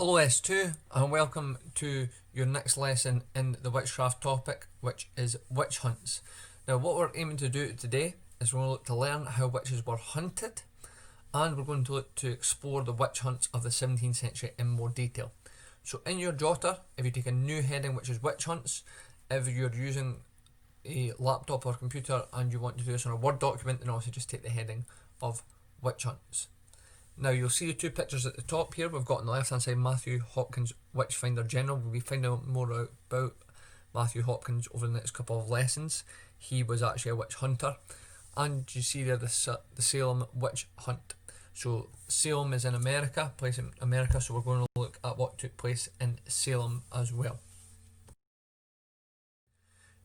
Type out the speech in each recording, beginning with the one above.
Hello S2 and welcome to your next lesson in the witchcraft topic, which is witch hunts. Now what we're aiming to do today is we're going to look to learn how witches were hunted, and we're going to look to explore the witch hunts of the 17th century in more detail. So in your jotter, if you take a new heading which is witch hunts, if you're using a laptop or computer and you want to do this on a Word document, then also just take the heading of witch hunts. Now you'll see the two pictures at the top here. We've got on the left hand side Matthew Hopkins, Witchfinder General. We'll be finding out more about Matthew Hopkins over the next couple of lessons. He was actually a witch hunter. And you see there the Salem witch hunt. So Salem is in America, place in America, so we're going to look at what took place in Salem as well.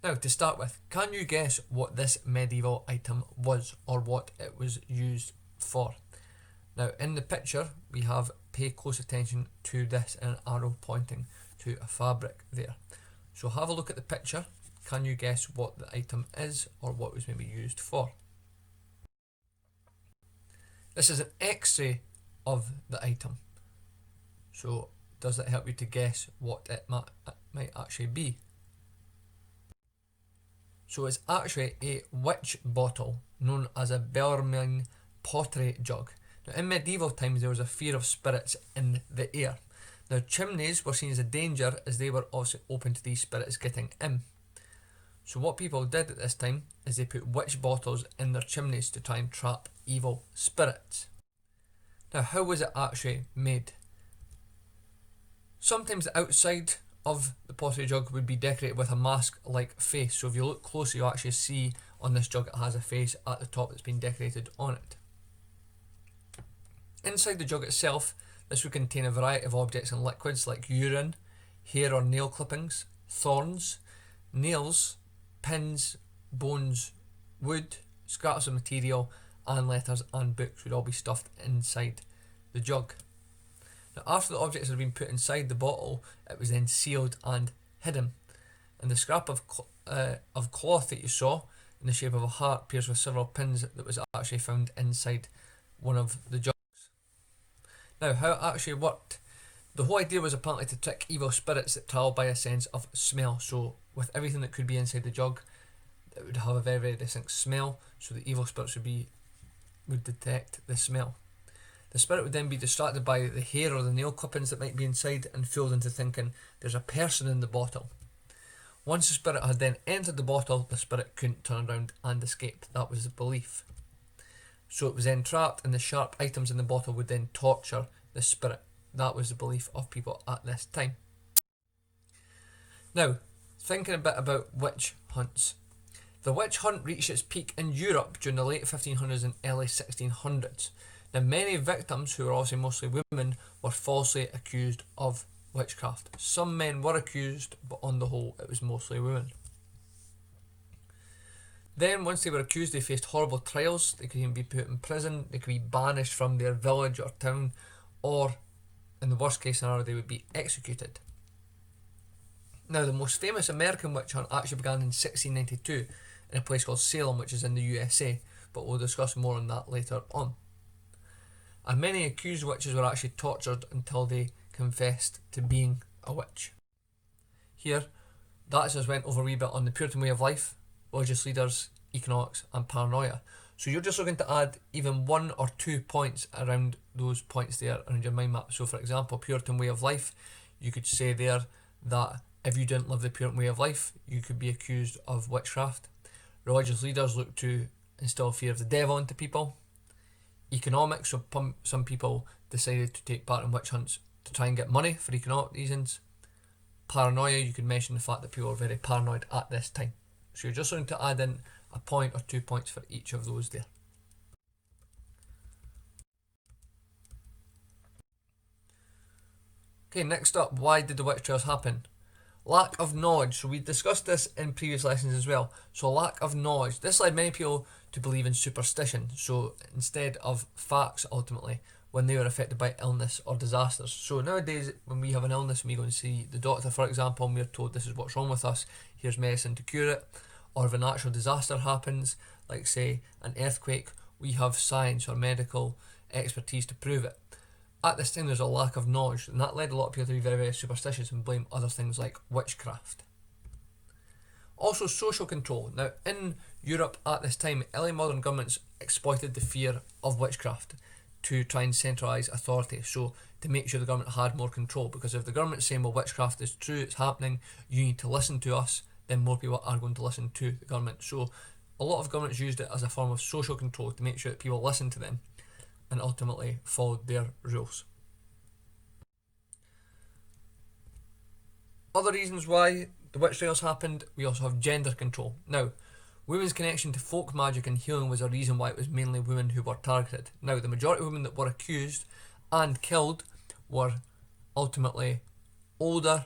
Now to start with, can you guess what this medieval item was or what it was used for? Now in the picture we have, pay close attention to this, an arrow pointing to a fabric there. So have a look at the picture. Can you guess what the item is or what it was maybe used for? This is an X-ray of the item. So does that help you to guess what it might actually be? So it's actually a witch bottle known as a Bellarmine pottery jug. Now in medieval times there was a fear of spirits in the air. Now chimneys were seen as a danger as they were also open to these spirits getting in. So what people did at this time is they put witch bottles in their chimneys to try and trap evil spirits. Now how was it actually made? Sometimes the outside of the pottery jug would be decorated with a mask-like face. So if you look closely you'll actually see on this jug it has a face at the top that's been decorated on it. Inside the jug itself, this would contain a variety of objects and liquids like urine, hair or nail clippings, thorns, nails, pins, bones, wood, scraps of material, and letters and books would all be stuffed inside the jug. Now after the objects had been put inside the bottle, it was then sealed and hidden. And the scrap of cloth that you saw in the shape of a heart pierced with several pins that was actually found inside one of the jugs. Now how it actually worked. The whole idea was apparently to trick evil spirits that travel by a sense of smell. So with everything that could be inside the jug, it would have a very, very distinct smell, so the evil spirits would detect the smell. The spirit would then be distracted by the hair or the nail clippings that might be inside and fooled into thinking there's a person in the bottle. Once the spirit had then entered the bottle, the spirit couldn't turn around and escape. That was the belief. So it was then trapped and the sharp items in the bottle would then torture the spirit. That was the belief of people at this time. Now, thinking a bit about witch hunts. The witch hunt reached its peak in Europe during the late 1500s and early 1600s. Now many victims, who were obviously mostly women, were falsely accused of witchcraft. Some men were accused, but on the whole it was mostly women. Then once they were accused they faced horrible trials. They could even be put in prison, they could be banished from their village or town, or in the worst case scenario they would be executed. Now the most famous American witch hunt actually began in 1692 in a place called Salem, which is in the USA, but we'll discuss more on that later on. And many accused witches were actually tortured until they confessed to being a witch. Here, that just went over a wee bit on the Puritan way of life, religious leaders, economics and paranoia. So you're just looking to add even 1 or 2 points around those points there around your mind map. So for example, Puritan way of life, you could say there that if you didn't live the Puritan way of life, you could be accused of witchcraft. Religious leaders look to instill fear of the devil into people. Economics, so some people decided to take part in witch hunts to try and get money for economic reasons. Paranoia, you could mention the fact that people were very paranoid at this time. So you're just looking to add in a point or 2 points for each of those there. Okay, next up, why did the witch trials happen? Lack of knowledge. So we discussed this in previous lessons as well. So lack of knowledge. This led many people to believe in superstition. So instead of facts, ultimately, when they were affected by illness or disasters. So nowadays, when we have an illness and we go and see the doctor, for example, and we're told this is what's wrong with us, here's medicine to cure it. Or if a natural disaster happens, like say an earthquake, we have science or medical expertise to prove it. at this time there's a lack of knowledge, and that led a lot of people to be very, very superstitious and blame other things like witchcraft. Also, social control. Now, in Europe at this time, early modern governments exploited the fear of witchcraft to try and centralise authority, so to make sure the government had more control, because if the government's saying, well, witchcraft is true, it's happening, you need to listen to us, then more people are going to listen to the government. So a lot of governments used it as a form of social control to make sure that people listened to them and ultimately followed their rules. Other reasons why the witch trials happened, we also have gender control. Now, women's connection to folk magic and healing was a reason why it was mainly women who were targeted. Now, the majority of women that were accused and killed were ultimately older,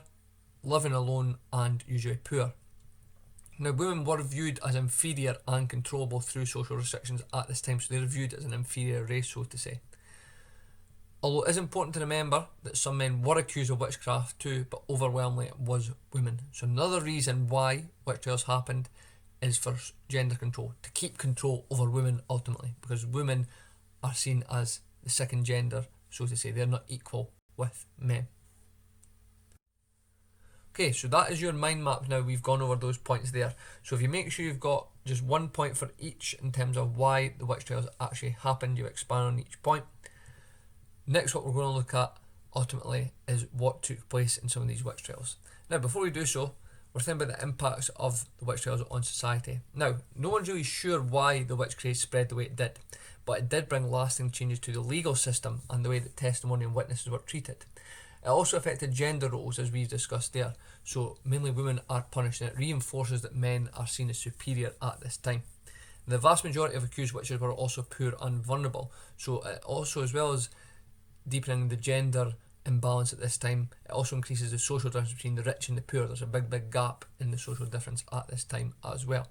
living alone, and usually poor. Now, women were viewed as inferior and controllable through social restrictions at this time, so they were viewed as an inferior race, so to say. Although it is important to remember that some men were accused of witchcraft too, but overwhelmingly it was women. So another reason why witch trials happened is for gender control, to keep control over women ultimately, because women are seen as the second gender, so to say. They're not equal with men. Okay, so that is your mind map now. We've gone over those points there. So if you make sure you've got just 1 point for each in terms of why the witch trials actually happened, you expand on each point. Next, what we're going to look at ultimately is what took place in some of these witch trials. Now, before we do so, we're thinking about the impacts of the witch trials on society. Now, no one's really sure why the witch craze spread the way it did, but it did bring lasting changes to the legal system and the way that testimony and witnesses were treated. It also affected gender roles, as we've discussed there, so mainly women are punished, and it reinforces that men are seen as superior at this time. The vast majority of accused witches were also poor and vulnerable, so it also, as well as deepening the gender imbalance at this time, it also increases the social difference between the rich and the poor. There's a big gap in the social difference at this time as well.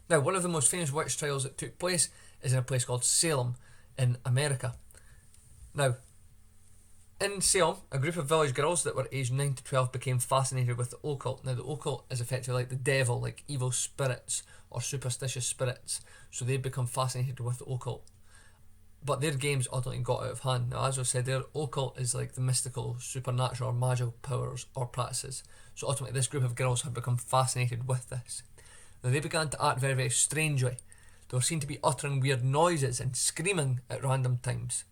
Now, one of the most famous witch trials that took place is in a place called Salem in America. Now, in Salem, a group of village girls that were aged 9 to 12 became fascinated with the occult. Now, the occult is effectively like the devil, like evil spirits or superstitious spirits, so they become fascinated with the occult. But their games ultimately got out of hand. Now, as I said, their occult is like the mystical, supernatural, or magical powers or practices. So ultimately, this group of girls had become fascinated with this. Now, they began to act very, very strangely. They were seen to be uttering weird noises and screaming at random times.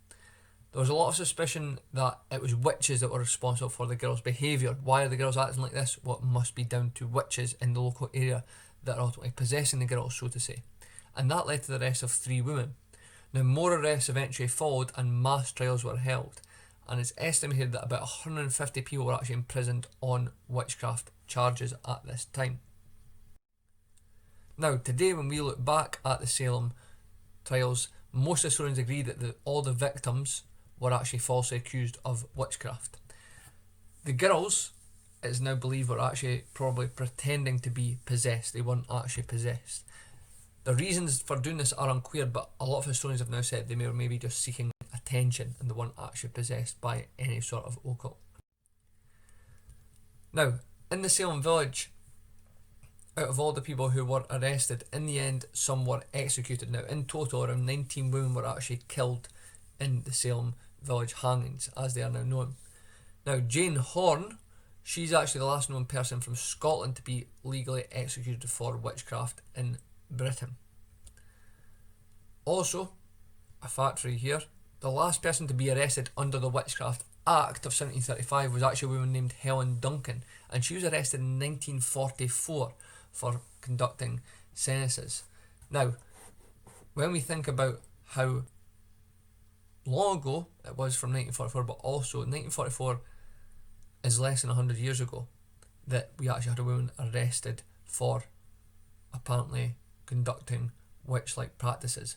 There was a lot of suspicion that it was witches that were responsible for the girls' behaviour. Why are the girls acting like this? Well, it must be down to witches in the local area that are ultimately possessing the girls, so to say. And that led to the arrest of 3 women. Now, more arrests eventually followed and mass trials were held, and it's estimated that about 150 people were actually imprisoned on witchcraft charges at this time. Now, today when we look back at the Salem trials, most historians agree that all the victims were actually falsely accused of witchcraft. The girls, it is now believed, were actually probably pretending to be possessed. They weren't actually possessed. The reasons for doing this are unclear, but a lot of historians have now said they were maybe just seeking attention and they weren't actually possessed by any sort of occult. Now, in the Salem village, out of all the people who were arrested, in the end, some were executed. Now, in total, around 19 women were actually killed in the Salem village hangings, as they are now known. Now, Jane Horn, she's actually the last known person from Scotland to be legally executed for witchcraft in Britain. Also, a fact for you here, the last person to be arrested under the Witchcraft Act of 1735 was actually a woman named Helen Duncan, and she was arrested in 1944 for conducting seances. Now, when we think about how long ago it was from 1944, but also 1944 is less than 100 years ago that we actually had a woman arrested for apparently conducting witch-like practices.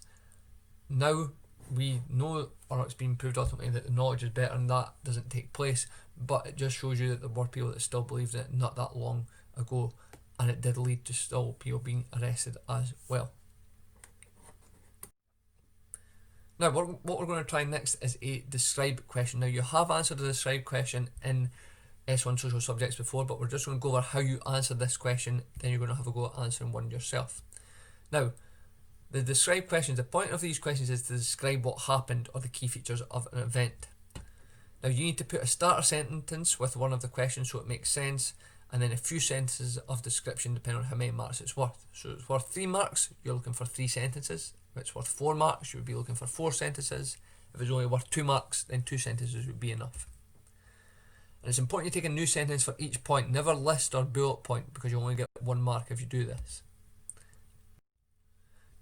Now we know, or it's been proved ultimately, that the knowledge is better and that doesn't take place, but it just shows you that there were people that still believed in it not that long ago, and it did lead to still people being arrested as well. Now, what we're going to try next is a describe question. Now, you have answered the describe question in S1 social subjects before, but we're just going to go over how you answer this question, then you're going to have a go at answering one yourself. Now, The describe questions, the point of these questions is to describe what happened or the key features of an event. Now you need to put a starter sentence with one of the questions so it makes sense, and then a few sentences of description depending on how many marks it's worth. So it's worth 3 marks, you're looking for 3 sentences. If it's worth 4 marks, you would be looking for 4 sentences. If it's only worth 2 marks, then 2 sentences would be enough. And it's important you take a new sentence for each point, never list or bullet point, because you only get 1 mark if you do this.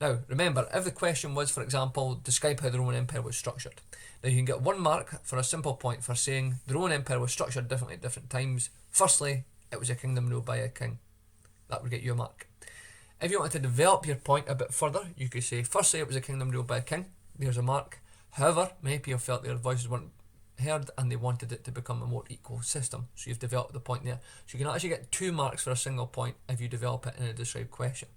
Now, remember, if the question was, for example, describe how the Roman Empire was structured. Now, you can get 1 mark for a simple point for saying the Roman Empire was structured differently at different times. Firstly, it was a kingdom ruled by a king. That would get you a mark. If you wanted to develop your point a bit further, you could say, firstly, it was a kingdom ruled by a king. There's a mark. However, many people felt their voices weren't heard and they wanted it to become a more equal system. So you've developed the point there. So you can actually get 2 marks for a single point if you develop it in a described question.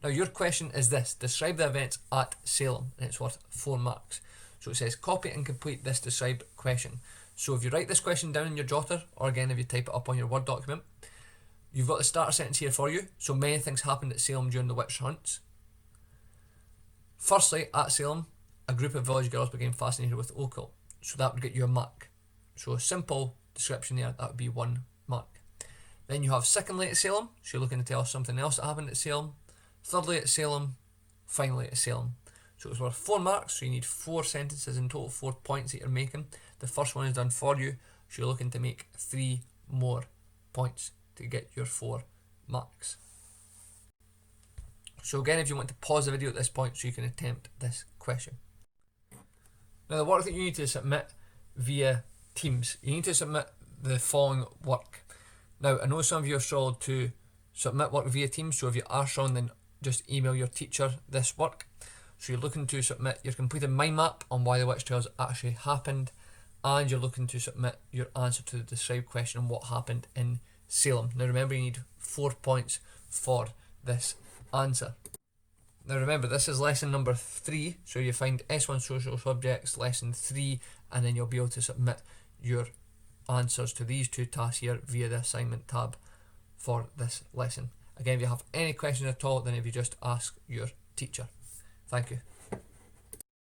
Now your question is this: describe the events at Salem, and it's worth 4 marks. So it says copy and complete this described question. So if you write this question down in your jotter, or again if you type it up on your Word document, you've got the starter sentence here for you. So many things happened at Salem during the witch hunts. Firstly, at Salem, a group of village girls became fascinated with occult. So that would get you a mark. So a simple description there, that would be 1 mark. Then you have secondly at Salem, so you're looking to tell us something else that happened at Salem. Thirdly at Salem, finally at Salem. So it's worth 4 marks, so you need 4 sentences in total, 4 points that you're making. The first one is done for you, so you're looking to make 3 more points to get your 4 marks. So again, if you want to pause the video at this point so you can attempt this question. Now the work that you need to submit via Teams, you need to submit the following work. Now I know some of you are struggled to submit work via Teams, so if you are struggling, then just email your teacher this work. So you're looking to submit your completed mind map on why the witch trials actually happened, and you're looking to submit your answer to the described question on what happened in Salem. Now remember, you need 4 points for this answer. Now remember, this is lesson number 3, so you find S1 social subjects, lesson 3, and then you'll be able to submit your answers to these 2 tasks here via the assignment tab for this lesson. Again, if you have any questions at all, then if you just ask your teacher. Thank you.